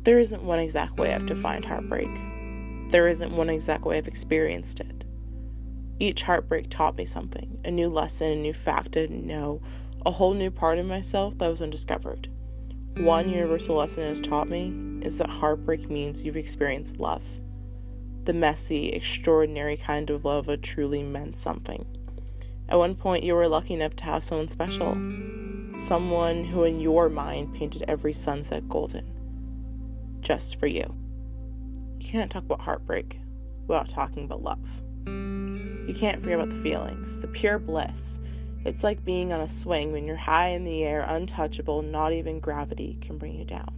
There isn't one exact way I've defined heartbreak. There isn't one exact way I've experienced it. Each heartbreak taught me something, a new lesson, a new fact I didn't know, a whole new part of myself that was undiscovered. One universal lesson it has taught me is that heartbreak means you've experienced love. The messy, extraordinary kind of love that truly meant something. At one point, you were lucky enough to have someone special. Someone who in your mind painted every sunset golden. Just for you. You can't talk about heartbreak without talking about love. You can't forget about the feelings, the pure bliss. It's like being on a swing when you're high in the air, untouchable, not even gravity can bring you down.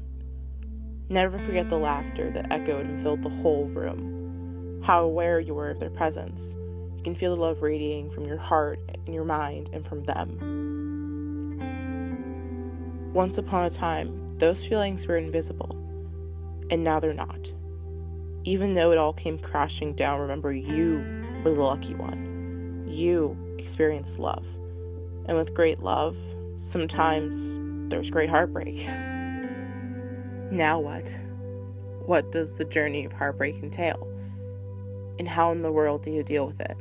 Never forget the laughter that echoed and filled the whole room. How aware you were of their presence. You can feel the love radiating from your heart and your mind and from them. Once upon a time, those feelings were invisible. And now they're not. Even though it all came crashing down, remember you were the lucky one. You experienced love. And with great love, sometimes there's great heartbreak. Now what? What does the journey of heartbreak entail? And how in the world do you deal with it?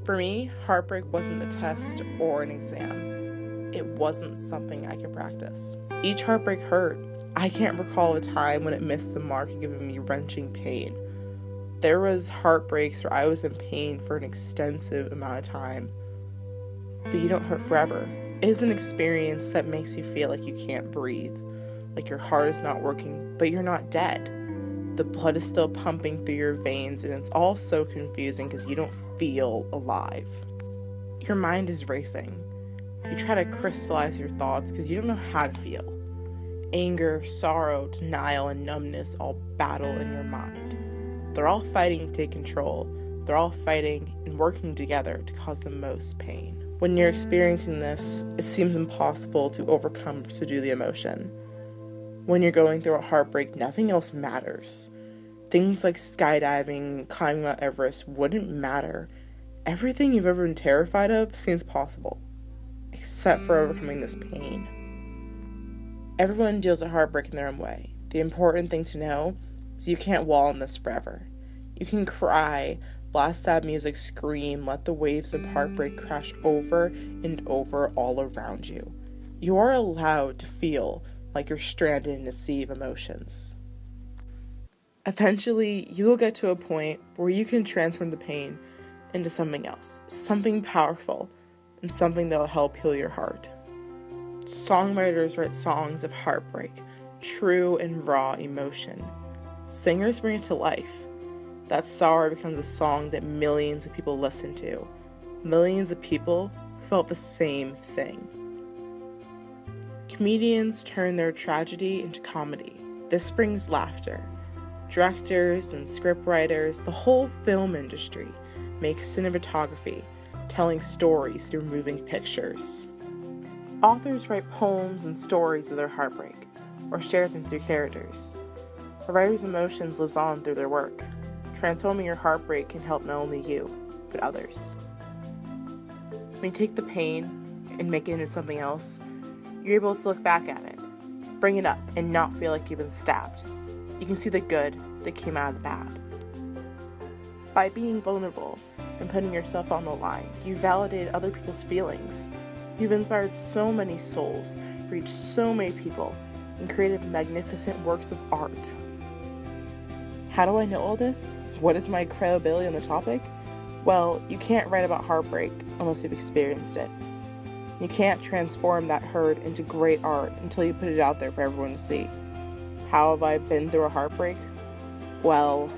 For me, heartbreak wasn't a test or an exam. It wasn't something I could practice. Each heartbreak hurt. I can't recall a time when it missed the mark and given me wrenching pain. There was heartbreaks where I was in pain for an extensive amount of time. But you don't hurt forever. It is an experience that makes you feel like you can't breathe, like your heart is not working, but you're not dead. The blood is still pumping through your veins, and it's all so confusing because you don't feel alive. Your mind is racing. You try to crystallize your thoughts because you don't know how to feel. Anger, sorrow, denial, and numbness all battle in your mind. They're all fighting to take control. They're all fighting and working together to cause the most pain. When you're experiencing this, it seems impossible to overcome or subdue the emotion. When you're going through a heartbreak, nothing else matters. Things like skydiving, climbing Mount Everest wouldn't matter. Everything you've ever been terrified of seems possible, except for overcoming this pain. Everyone deals with heartbreak in their own way. The important thing to know is you can't wallow in this forever. You can cry, blast sad music, scream, let the waves of heartbreak crash over and over all around you. You are allowed to feel like you're stranded in a sea of emotions. Eventually, you will get to a point where you can transform the pain into something else, something powerful, and something that will help heal your heart. Songwriters write songs of heartbreak, true and raw emotion. Singers bring it to life. That sorrow becomes a song that millions of people listen to. Millions of people felt the same thing. Comedians turn their tragedy into comedy. This brings laughter. Directors and scriptwriters, the whole film industry, make cinematography, telling stories through moving pictures. Authors write poems and stories of their heartbreak, or share them through characters. A writer's emotions lives on through their work. Transforming your heartbreak can help not only you, but others. When you take the pain and make it into something else, you're able to look back at it, bring it up, and not feel like you've been stabbed. You can see the good that came out of the bad. By being vulnerable and putting yourself on the line, you validate other people's feelings. You've inspired so many souls, reached so many people, and created magnificent works of art. How do I know all this? What is my credibility on the topic? Well, you can't write about heartbreak unless you've experienced it. You can't transform that hurt into great art until you put it out there for everyone to see. How have I been through a heartbreak? Well,